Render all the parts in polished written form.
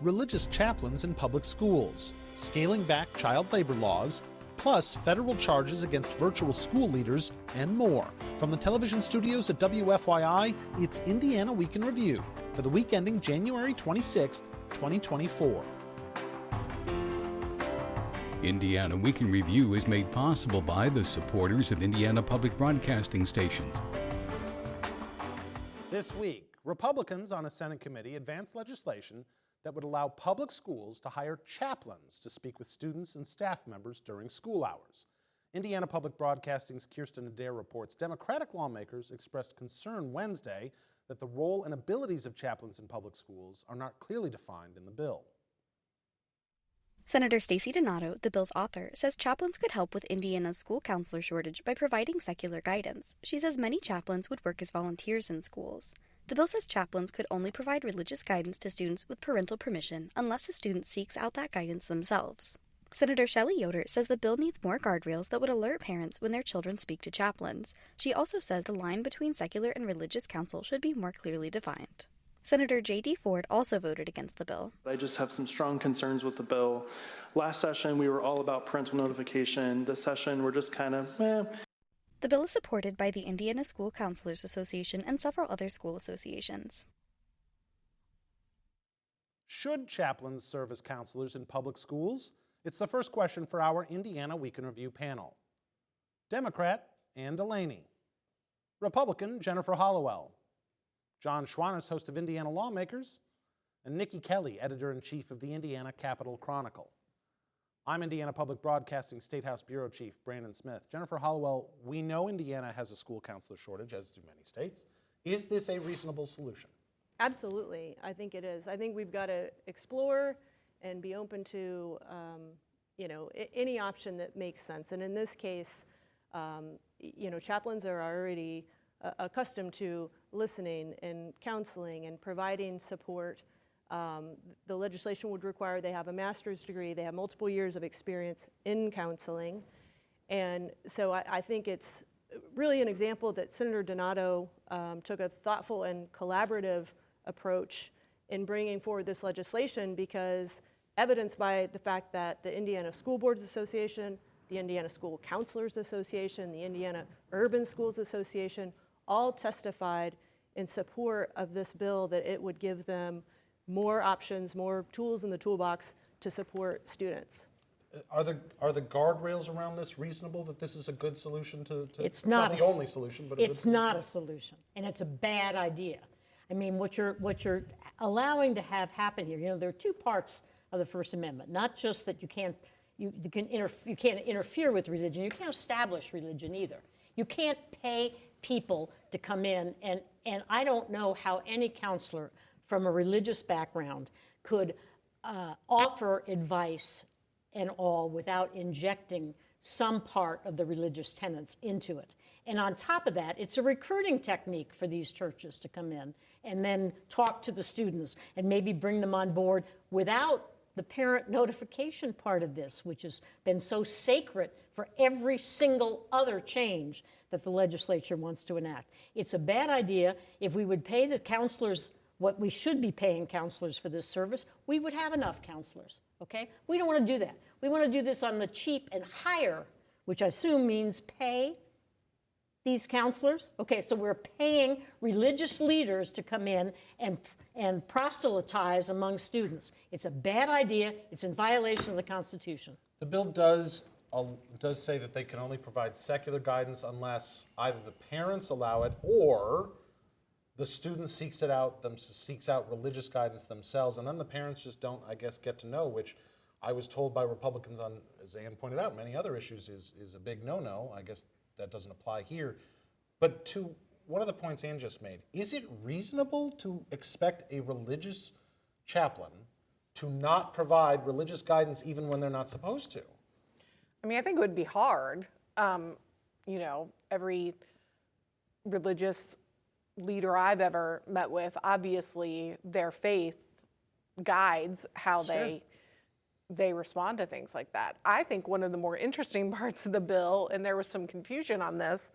religious chaplains in public schools, scaling back child labor laws, plus federal charges against virtual school leaders, and more. From the television studios at WFYI, it's Indiana Week in Review for the week ending January 26th, 2024. Indiana Week in Review is made possible by the supporters of Indiana Public Broadcasting Stations. This week, Republicans on a Senate committee advanced legislation that would allow public schools to hire chaplains to speak with students and staff members during school hours. Indiana Public Broadcasting's Kirsten Adair reports Democratic lawmakers expressed concern Wednesday that the role and abilities of chaplains in public schools are not clearly defined in the bill. Senator Stacey Donato, the bill's author, says chaplains could help with Indiana's school counselor shortage by providing secular guidance. She says many chaplains would work as volunteers in schools. The bill says chaplains could only provide religious guidance to students with parental permission unless a student seeks out that guidance themselves. Senator Shelley Yoder says the bill needs more guardrails that would alert parents when their children speak to chaplains. She also says the line between secular and religious counsel should be more clearly defined. Senator J.D. Ford also voted against the bill. I just have some strong concerns with the bill. Last session, we were all about parental notification. This session, we're just kind of, The bill is supported by the Indiana School Counselors Association and several other school associations. Should chaplains serve as counselors in public schools? It's the first question for our Indiana Week in Review panel. Democrat Ann DeLaney. Republican Jennifer Hallowell. John Schwantes, host of Indiana Lawmakers, and Niki Kelly, editor-in-chief of the Indiana Capital Chronicle. I'm Indiana Public Broadcasting State House Bureau Chief Brandon Smith. Jennifer Hallowell, we know Indiana has a school counselor shortage, as do many states. Is this a reasonable solution? Absolutely, I think it is. I think we've got to explore and be open to, any option that makes sense. And in this case, chaplains are already accustomed to listening and counseling and providing support. The legislation would require they have a master's degree, they have multiple years of experience in counseling. And so I think it's really an example that Senator Donato took a thoughtful and collaborative approach in bringing forward this legislation, because evidenced by the fact that the Indiana School Boards Association, the Indiana School Counselors Association, the Indiana Urban Schools Association all testified in support of this bill, that it would give them more options, more tools in the toolbox to support students. Are the guardrails around this reasonable, that this is a good solution to it's not the only solution, but it's not a solution, and it's a bad idea. I mean, what you're allowing to have happen here, there are two parts of the First Amendment, not just that you can't interfere with religion, you can't establish religion either. You can't pay people to come in, and I don't know how any counselor from a religious background could offer advice and all without injecting some part of the religious tenets into it. And on top of that, it's a recruiting technique for these churches to come in and then talk to the students and maybe bring them on board without the parent notification part of this, which has been so sacred for every single other change that the legislature wants to enact. It's a bad idea. If we would pay the counselors what we should be paying counselors for this service, we would have enough counselors, okay? We don't want to do that. We want to do this on the cheap and hire, which I assume means pay these counselors. Okay, so we're paying religious leaders to come in and proselytize among students. It's a bad idea. It's in violation of the Constitution. The bill does say that they can only provide secular guidance unless either the parents allow it or the student seeks out religious guidance themselves, and then the parents just don't, I guess, get to know, which I was told by Republicans on, as Ann pointed out, many other issues is a big no-no. I guess that doesn't apply here. But to one of the points Ann just made, is it reasonable to expect a religious chaplain to not provide religious guidance even when they're not supposed to? I mean, I think it would be hard. Every religious leader I've ever met with, obviously their faith guides how they respond to things like that. I think one of the more interesting parts of the bill, and there was some confusion on this,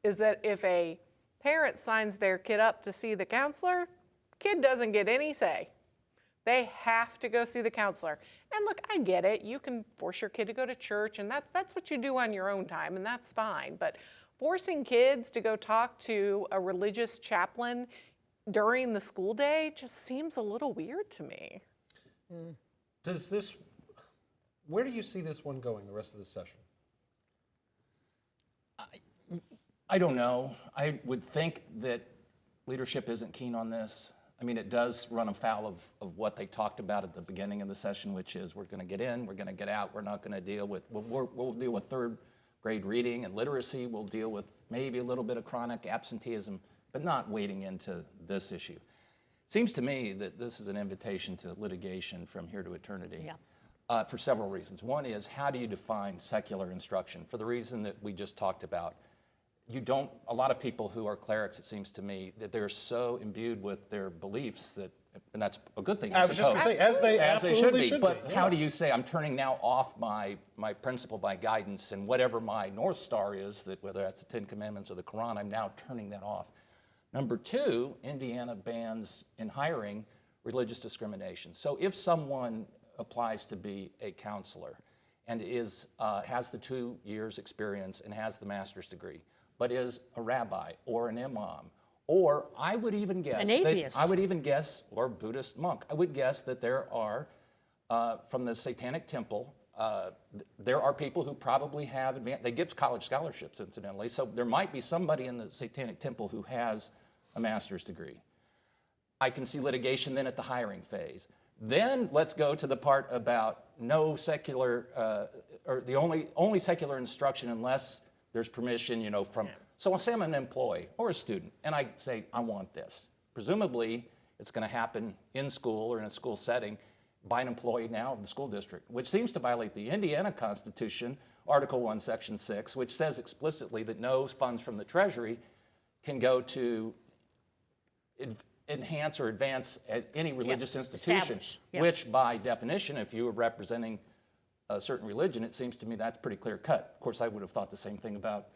is that if a parent signs their kid up to see the counselor, kid doesn't get any say. They have to go see the counselor. And look, I get it. You can force your kid to go to church, and that's what you do on your own time, and that's fine. But forcing kids to go talk to a religious chaplain during the school day just seems a little weird to me. Where do you see this one going the rest of the session? I don't know. I would think that leadership isn't keen on this. I mean, it does run afoul of what they talked about at the beginning of the session, which is we're going to get in, we're going to get out, we're not going to deal with, we'll deal with third grade reading and literacy, we'll deal with maybe a little bit of chronic absenteeism, but not wading into this issue. It seems to me that this is an invitation to litigation from here to eternity. For several reasons. One is, how do you define secular instruction? For the reason that we just talked about, a lot of people who are clerics, it seems to me, that they're so imbued with their beliefs that, and that's a good thing, I was just going to say, as they absolutely should be. But how do you say, I'm turning now off my principle, my guidance, and whatever my North Star is, that whether that's the Ten Commandments or the Quran, I'm now turning that off. Number two, Indiana bans in hiring religious discrimination. So if someone applies to be a counselor and has the 2 years experience and has the master's degree, but is a rabbi or an imam, or I would even guess, an atheist. Or Buddhist monk, I would guess that there are, from the Satanic Temple, there are people who probably have they give college scholarships, incidentally, so there might be somebody in the Satanic Temple who has a master's degree. I can see litigation then at the hiring phase. Then let's go to the part about no secular, or the only secular instruction unless there's permission, from. So I'll say I'm an employee or a student, and I say, I want this. Presumably, it's going to happen in school or in a school setting by an employee now of the school district, which seems to violate the Indiana Constitution, Article 1, Section 6, which says explicitly that no funds from the Treasury can go to enhance or advance at any religious institution, which by definition, if you were representing a certain religion, it seems to me that's pretty clear cut. Of course, I would have thought the same thing about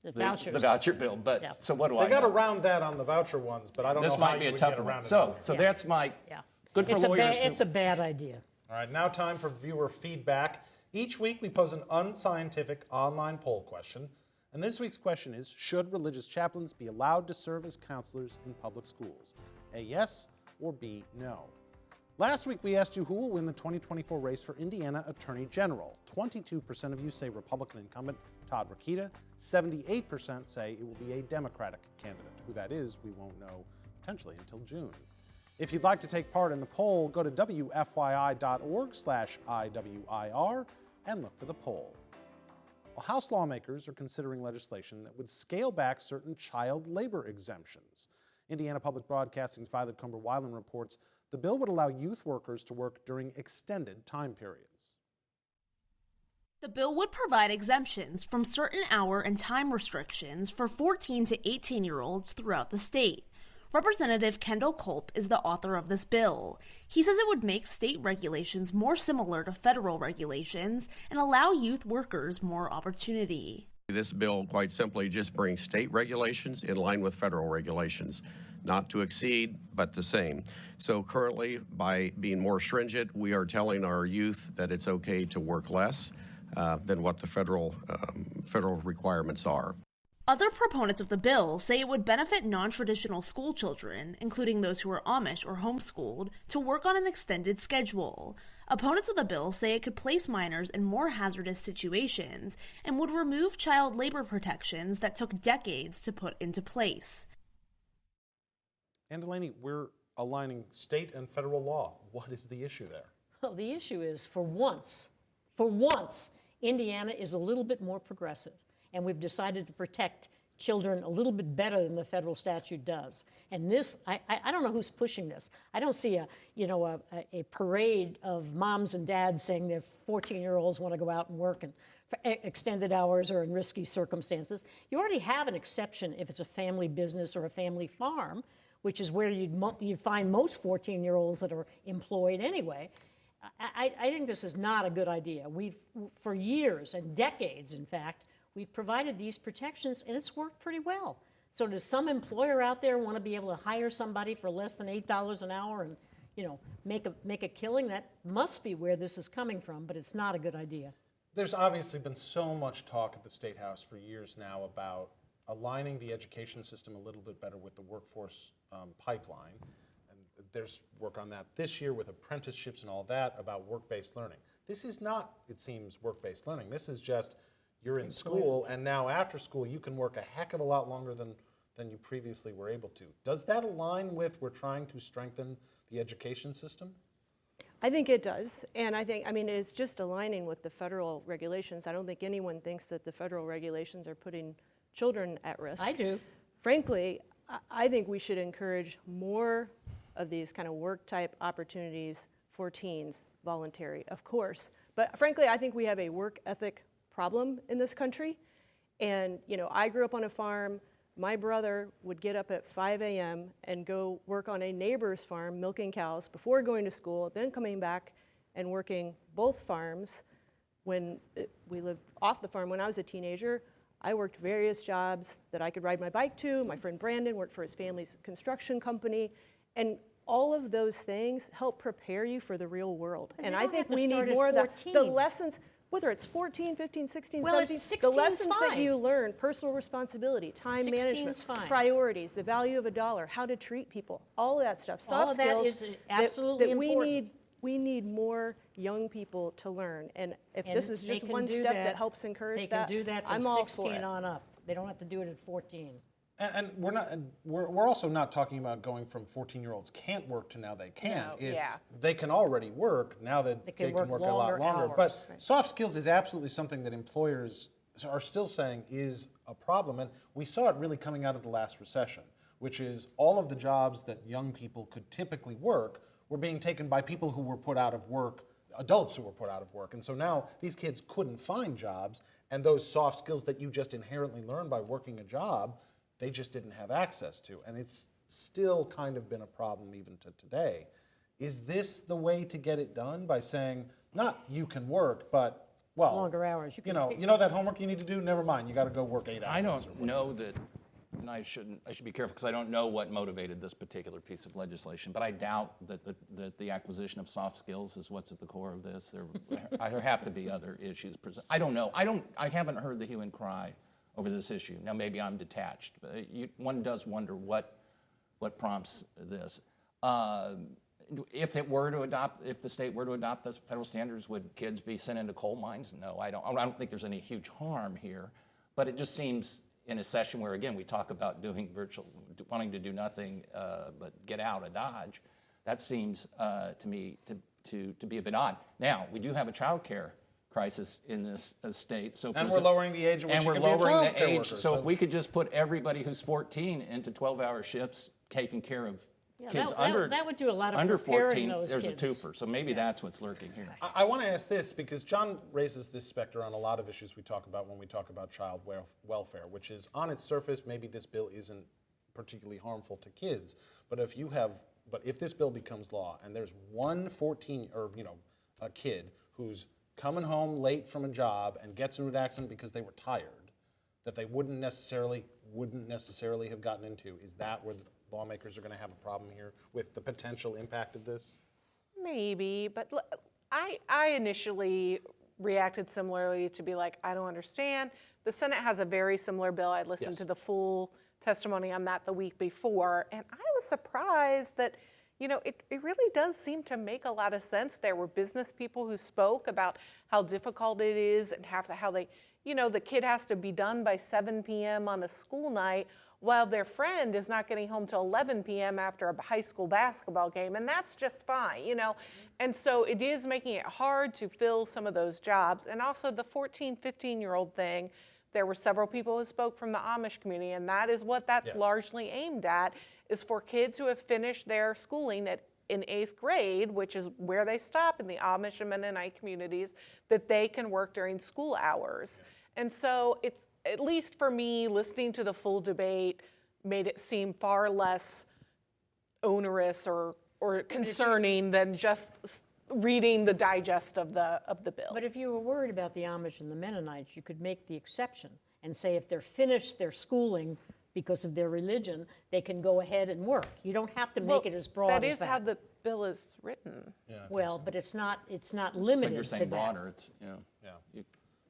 the voucher bill, but so what do I know? They got around that on the voucher ones, but I don't know how you would get around it. So that's my, good for lawyers. It's a bad idea. All right, now time for viewer feedback. Each week we pose an unscientific online poll question, and this week's question is, should religious chaplains be allowed to serve as counselors in public schools? A yes or B no. Last week we asked you who will win the 2024 race for Indiana Attorney General. 22% of you say Republican incumbent Todd Rokita. 78% say it will be a Democratic candidate. Who that is, we won't know potentially until June. If you'd like to take part in the poll, go to WFYI.org/IWIR and look for the poll. Well, House lawmakers are considering legislation that would scale back certain child labor exemptions. Indiana Public Broadcasting's Violet Cumber-Weiland reports the bill would allow youth workers to work during extended time periods. The bill would provide exemptions from certain hour and time restrictions for 14 to 18-year-olds throughout the state. Representative Kendall Culp is the author of this bill. He says it would make state regulations more similar to federal regulations and allow youth workers more opportunity. This bill quite simply just brings state regulations in line with federal regulations, not to exceed, but the same. So currently, by being more stringent, we are telling our youth that it's okay to work less than what the federal requirements are. Other proponents of the bill say it would benefit non-traditional school children, including those who are Amish or homeschooled, to work on an extended schedule. Opponents of the bill say it could place minors in more hazardous situations and would remove child labor protections that took decades to put into place. Ann DeLaney, we're aligning state and federal law. What is the issue there? Well, the issue is, for once, Indiana is a little bit more progressive, and we've decided to protect children a little bit better than the federal statute does. And this, I don't know who's pushing this. I don't see a parade of moms and dads saying their 14-year-olds want to go out and work and for extended hours or in risky circumstances. You already have an exception if it's a family business or a family farm, which is where you'd find most 14-year-olds that are employed anyway. I think this is not a good idea. We've, for years and decades, in fact, we've provided these protections, and it's worked pretty well. So does some employer out there want to be able to hire somebody for less than $8 an hour and make a killing. That must be where this is coming from, but it's not a good idea. There's obviously been so much talk at the State House for years now about aligning the education system a little bit better with the workforce pipeline. And there's work on that this year with apprenticeships and all that about work-based learning. This is not, it seems, work-based learning. This is just you're in school, and now after school you can work a heck of a lot longer than you previously were able to. Does that align with we're trying to strengthen the education system? I think it does, and it's just aligning with the federal regulations. I don't think anyone thinks that the federal regulations are putting children at risk. I do. Frankly, I think we should encourage more of these kind of work-type opportunities for teens, voluntary, of course. But frankly, I think we have a work ethic problem in this country. And, I grew up on a farm. My brother would get up at 5 a.m. and go work on a neighbor's farm milking cows before going to school, then coming back and working both farms. When we lived off the farm when I was a teenager, I worked various jobs that I could ride my bike to. My friend Brandon worked for his family's construction company. And all of those things help prepare you for the real world. And I think we need more of that. The lessons, whether it's 14, 15, 16, 17, the lessons that you learn, personal responsibility, time management, priorities, the value of a dollar, how to treat people, all of that stuff, soft skills that is absolutely that important. we need more young people to learn. And if this is just one step that helps encourage that, they can do that from I'm all 16 for it. on up. They don't have to do it at 14. And we're also not talking about going from 14-year-olds can't work to now they can. They can already work, now that they can work a lot longer. Hours. But soft skills is absolutely something that employers are still saying is a problem. And we saw it really coming out of the last recession, which is all of the jobs that young people could typically work were being taken by people who were put out of work, adults who were put out of work. And so now these kids couldn't find jobs, and those soft skills that you just inherently learn by working a job, they just didn't have access to. And it's still kind of been a problem even to today. Is this the way to get it done, by saying, not you can work, but, well, longer hours. You know that homework you need to do? Never mind, you got to go work 8 hours. I don't know that, and I should be careful because I don't know what motivated this particular piece of legislation, but I doubt that the acquisition of soft skills is what's at the core of this. There have to be other issues. I don't know. I haven't heard the hue and cry over this issue. Now, maybe I'm detached, but one does wonder what prompts this. If the state were to adopt the federal standards, would kids be sent into coal mines? No, I don't think there's any huge harm here, but it just seems in a session where, again, we talk about wanting to do nothing but get out of Dodge. That seems to me to be a bit odd. Now, we do have a child care crisis in this state. And we're lowering the age at which you can be a child care worker. So if we could just put everybody who's 14 into 12-hour shifts, taking care of kids that would do a lot of under preparing 14, those there's kids. a twofer. So maybe that's what's lurking here. I want to ask this because John raises this specter on a lot of issues we talk about when we talk about child welfare, which is on its surface, maybe this bill isn't particularly harmful to kids. But if this bill becomes law and there's one a kid who's coming home late from a job and gets into an accident because they were tired, that they wouldn't necessarily have gotten into, is that where the lawmakers are going to have a problem here with the potential impact of this? Maybe, but I initially reacted similarly to be like, I don't understand. The Senate has a very similar bill. I listened to the full testimony on that the week before, and I was surprised that it really does seem to make a lot of sense. There were business people who spoke about how difficult it is and how they, the kid has to be done by 7 p.m. on a school night while their friend is not getting home till 11 p.m. after a high school basketball game, and that's just fine, And so it is making it hard to fill some of those jobs. And also the 14, 15-year-old thing, there were several people who spoke from the Amish community, and that is what that's largely aimed at, is for kids who have finished their schooling in 8th grade, which is where they stop in the Amish and Mennonite communities, that they can work during school hours. And so it's, at least for me, listening to the full debate made it seem far less onerous or concerning than just reading the digest of the bill. But if you were worried about the Amish and the Mennonites, you could make the exception and say if they're finished their schooling because of their religion, they can go ahead and work. You don't have to make it as broad as that. bill is written. Yeah, I think Well, so. but it's not But limited you're to saying that. broader, it's, Yeah. you-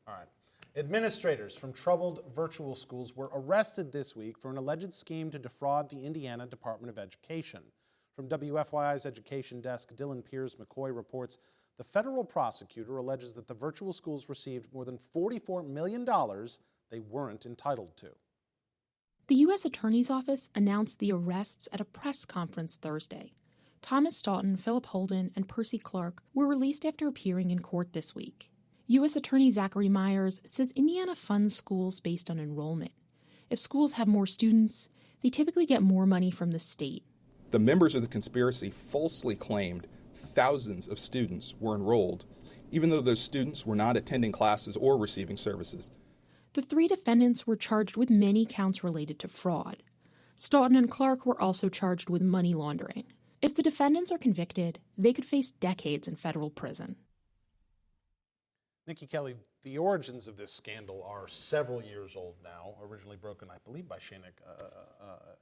All right. Administrators from troubled virtual schools were arrested this week for an alleged scheme to defraud the Indiana Department of Education. From WFYI's education desk, Dylan Piers McCoy reports the federal prosecutor alleges that the virtual schools received more than $44 million they weren't entitled to. The U.S. Attorney's Office announced the arrests at a press conference Thursday. Thomas Stoughton, Philip Holden, and Percy Clark were released after appearing in court this week. U.S. Attorney Zachary Myers says Indiana funds schools based on enrollment. If schools have more students, they typically get more money from the state. The members of the conspiracy falsely claimed thousands of students were enrolled, even though those students were not attending classes or receiving services. The three defendants were charged with many counts related to fraud. Stoughton and Clark were also charged with money laundering. If the defendants are convicted, they could face decades in federal prison. Niki Kelly, the origins of this scandal are several years old now, originally broken, I believe, by Shanik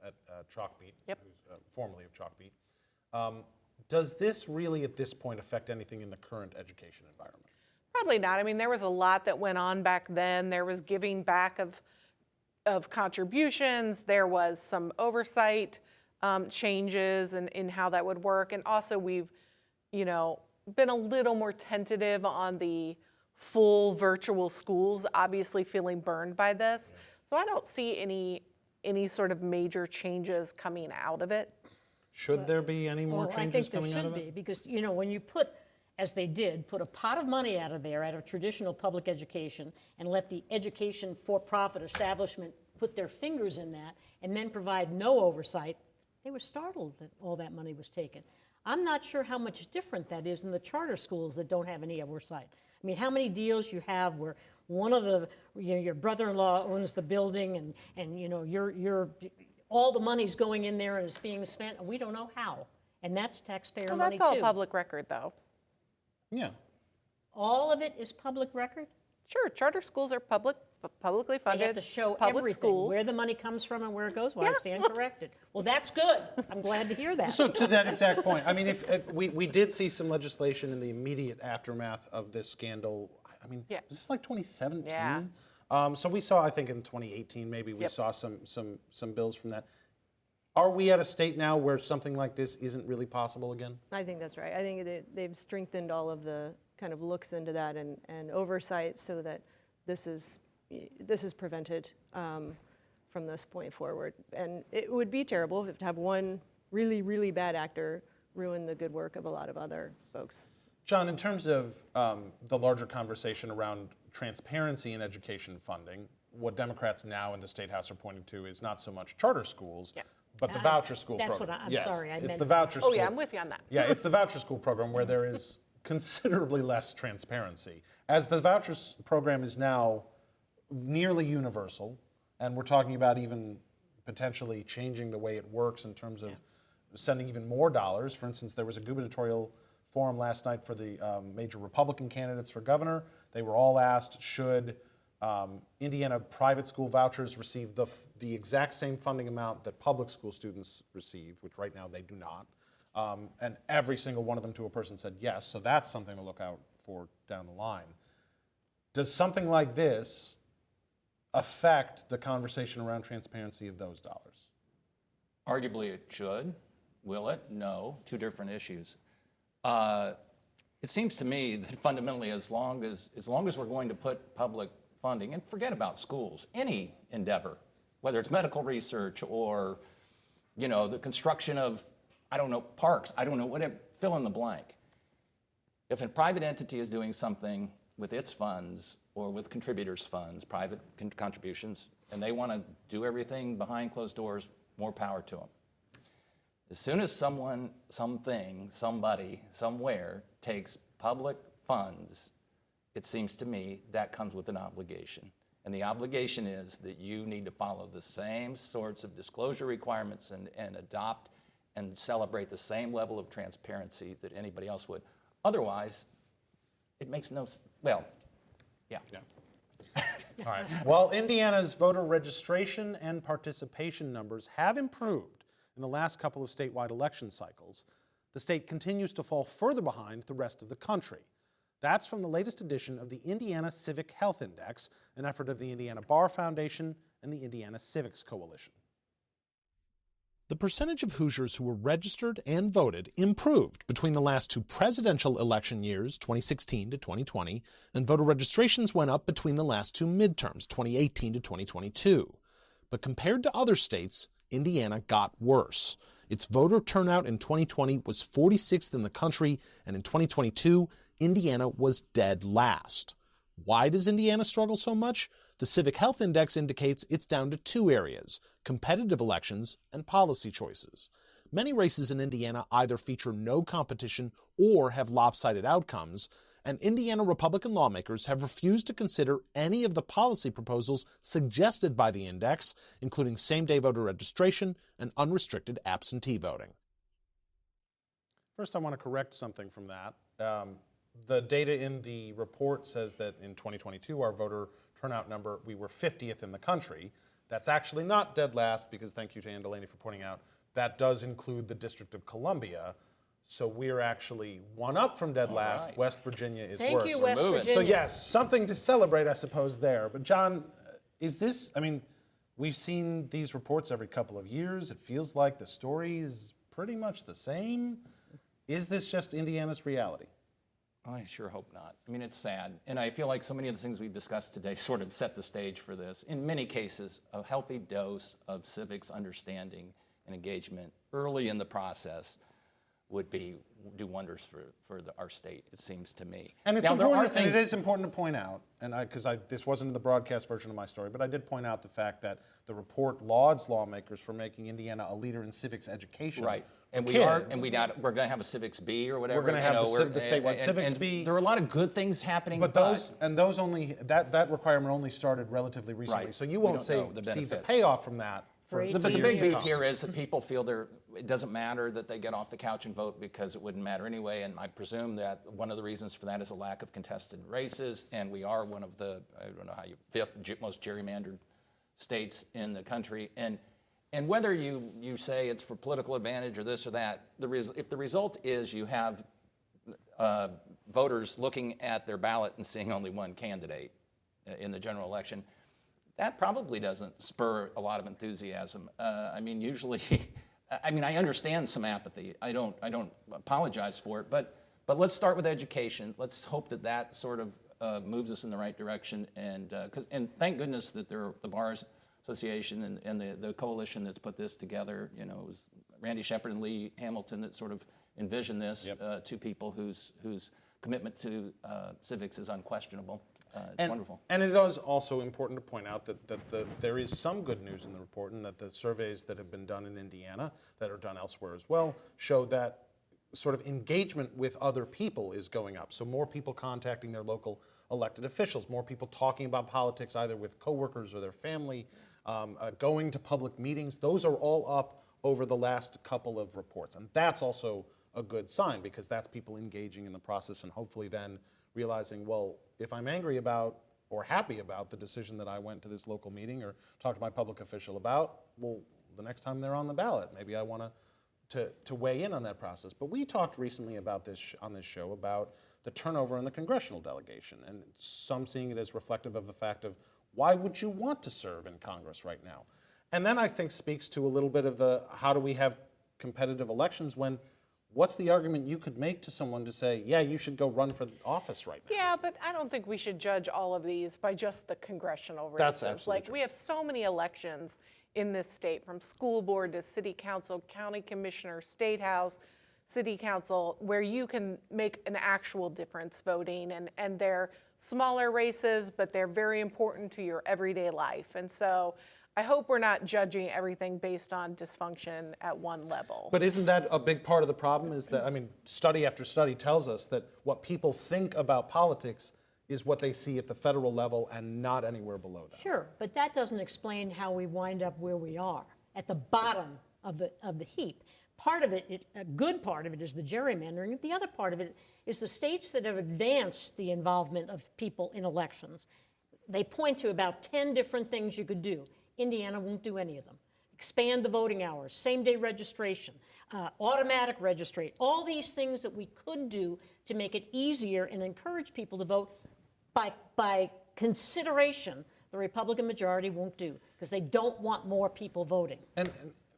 at Chalkbeat, who's formerly of Chalkbeat. Does this really, at this point, affect anything in the current education environment? Probably not. I mean, there was a lot that went on back then. There was giving back of contributions. There was some oversight changes in how that would work. And also we've, been a little more tentative on the full virtual schools, obviously feeling burned by this. So I don't see any sort of major changes coming out of it. Should there be any more changes coming out of it? I think there should be, because, when you put, as they did, put a pot of money out of there, out of traditional public education, and let the education for-profit establishment put their fingers in that, and then provide no oversight, they were startled that all that money was taken. I'm not sure how much different that is in the charter schools that don't have any oversight. I mean, how many deals you have where one of the, your brother-in-law owns the building, and you're all the money's going in there and it's being spent, and we don't know how. And that's taxpayer money too. That's all public record, though. Yeah. All of it is public record? Sure, charter schools are publicly funded. They have to show public everything, schools. where the money comes from and where it goes. Well, I stand corrected. Well, that's good. I'm glad to hear that. So to that exact point, I mean, if we did see some legislation in the immediate aftermath of this scandal. I mean, was this like 2017? Yeah. So we saw, I think, in 2018, maybe we saw some bills from that. Are we at a state now where something like this isn't really possible again? I think that's right. I think they've strengthened all of the kind of looks into that and oversight so that this is prevented from this point forward. And it would be terrible to have one really, really bad actor ruin the good work of a lot of other folks. John, in terms of the larger conversation around transparency in education funding, what Democrats now in the State House are pointing to is not so much charter schools, but the voucher school that's program. what I'm sorry, I it's meant. the voucher school. Oh, yeah, I'm with you on that. Yeah, it's the voucher school program where there is considerably less transparency. As the voucher program is now nearly universal, and we're talking about even potentially changing the way it works in terms of sending even more dollars. For instance, there was a gubernatorial forum last night for the major Republican candidates for governor. They were all asked, should Indiana private school vouchers receive the exact same funding amount that public school students receive, which right now they do not. And every single one of them to a person said yes, so that's something to look out for down the line. Does something like this affect the conversation around transparency of those dollars? Arguably it should. Will it? No. Two different issues. It seems to me that fundamentally as long as we're going to put public funding, and forget about schools, any endeavor, whether it's medical research or the construction of, parks, whatever, fill in the blank. If a private entity is doing something with its funds or with contributors' funds, private contributions, and they want to do everything behind closed doors, more power to them. As soon as someone, something, somebody, somewhere takes public funds, it seems to me that comes with an obligation. And the obligation is that you need to follow the same sorts of disclosure requirements and adopt and celebrate the same level of transparency that anybody else would. Otherwise, it makes no sense. Well, yeah. All right. While Indiana's voter registration and participation numbers have improved in the last couple of statewide election cycles, the state continues to fall further behind the rest of the country. That's from the latest edition of the Indiana Civic Health Index, an effort of the Indiana Bar Foundation and the Indiana Civics Coalition. The percentage of Hoosiers who were registered and voted improved between the last two presidential election years, 2016 to 2020, and voter registrations went up between the last two midterms, 2018 to 2022. But compared to other states, Indiana got worse. Its voter turnout in 2020 was 46th in the country, and in 2022, Indiana was dead last. Why does Indiana struggle so much? The Civic Health Index indicates it's down to two areas: competitive elections and policy choices. Many races in Indiana either feature no competition or have lopsided outcomes, and Indiana Republican lawmakers have refused to consider any of the policy proposals suggested by the index, including same-day voter registration and unrestricted absentee voting. First, I want to correct something from that. The data in the report says that in 2022, our voter turnout number, we were 50th in the country. That's actually not dead last, because thank you to Ann DeLaney for pointing out, that does include the District of Columbia. So we're actually one up from dead last. Right. West Virginia is worse. Thank you, West Virginia. So yes, something to celebrate, I suppose, there. But John, is this, I mean, we've seen these reports every couple of years. It feels like the story is pretty much the same. Is this just Indiana's reality? I sure hope not. I mean, it's sad. And I feel like so many of the things we've discussed today sort of set the stage for this. In many cases, a healthy dose of civics understanding and engagement early in the process would do wonders for our state, it seems to me. And it's important, and it is important to point out, and because this wasn't in the broadcast version of my story, but I did point out the fact that the report lauds lawmakers for making Indiana a leader in civics education. Right. And we're going to have a civics B or whatever. We're going to have the statewide civics B. There are a lot of good things happening, but that requirement only started relatively recently. Right. So you won't see the payoff from that. But the big beef here is that people feel it doesn't matter that they get off the couch and vote because it wouldn't matter anyway. And I presume that one of the reasons for that is a lack of contested races. And we are one of the, fifth most gerrymandered states in the country. And whether you say it's for political advantage or this or that, if the result is you have voters looking at their ballot and seeing only one candidate in the general election, that probably doesn't spur a lot of enthusiasm. I mean, usually, I understand some apathy. I don't apologize for it, but let's start with education. Let's hope that sort of moves us in the right direction. And thank goodness that the Bars Association and the coalition that's put this together. It was Randy Shepard and Lee Hamilton that sort of envisioned this. Yep. Two people whose commitment to civics is unquestionable. It's wonderful. And it is also important to point out that there is some good news in the report, and that the surveys that have been done in Indiana, that are done elsewhere as well, show that sort of engagement with other people is going up. So more people contacting their local elected officials, more people talking about politics either with coworkers or their family, going to public meetings. Those are all up over the last couple of reports. And that's also a good sign, because that's people engaging in the process and hopefully then realizing, well, if I'm angry about or happy about the decision that I went to this local meeting or talked to my public official about, well, the next time they're on the ballot, maybe I want to weigh in on that process. But we talked recently about this on this show about the turnover in the congressional delegation, and some seeing it as reflective of the fact of why would you want to serve in Congress right now? And then I think speaks to a little bit of the how do we have competitive elections when what's the argument you could make to someone to say, yeah, you should go run for office right now? Yeah, but I don't think we should judge all of these by just the congressional races. That's absolutely true. We have so many elections in this state, from school board to city council, county commissioner, state house, city council, where you can make an actual difference voting. And they're smaller races, but they're very important to your everyday life. And so I hope we're not judging everything based on dysfunction at one level. But isn't that a big part of the problem? Is that, study after study tells us that what people think about politics is what they see at the federal level and not anywhere below that. Sure, but that doesn't explain how we wind up where we are, at the bottom of the heap. Part of it, a good part of it, is the gerrymandering. The other part of it is the states that have advanced the involvement of people in elections. They point to about 10 different things you could do. Indiana won't do any of them expand the voting hours, same-day registration, automatic registration, all these things that we could do to make it easier and encourage people to vote by consideration, the Republican majority won't do, because they don't want more people voting. And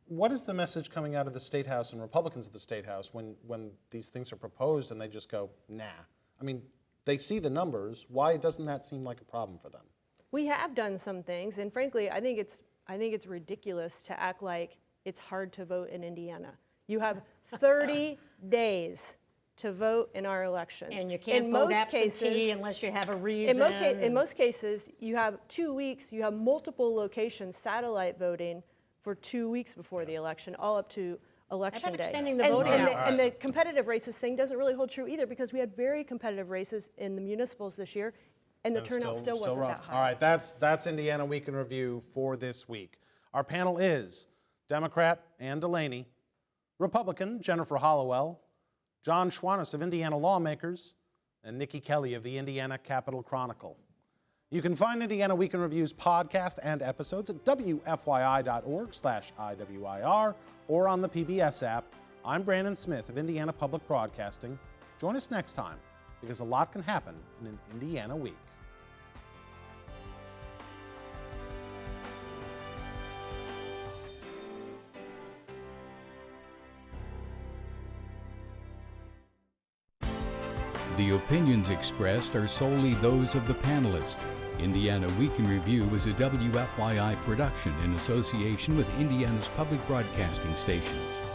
what is the message coming out of the State House and Republicans at the State House when these things are proposed and they just go, nah? I mean, they see the numbers. Why doesn't that seem like a problem for them? We have done some things, and frankly, I think it's ridiculous to act like it's hard to vote in Indiana. You have 30 days to vote in our elections. And you can't vote absentee unless you have a reason. In most cases, you have 2 weeks, you have multiple locations, satellite voting for 2 weeks before the election, all up to election day. Extending the voting hours. And the competitive races thing doesn't really hold true either, because we had very competitive races in the municipals this year, and the turnout still wasn't rough. that high. All right, that's Indiana Week in Review for this week. Our panel is Democrat Ann DeLaney, Republican Jennifer Hallowell, John Schwantes of Indiana Lawmakers, and Niki Kelly of the Indiana Capital Chronicle. You can find Indiana Week in Review's podcast and episodes at wfyi.org/IWIR or on the PBS app. I'm Brandon Smith of Indiana Public Broadcasting. Join us next time, because a lot can happen in an Indiana week. The opinions expressed are solely those of the panelists. Indiana Week in Review is a WFYI production in association with Indiana's public broadcasting stations.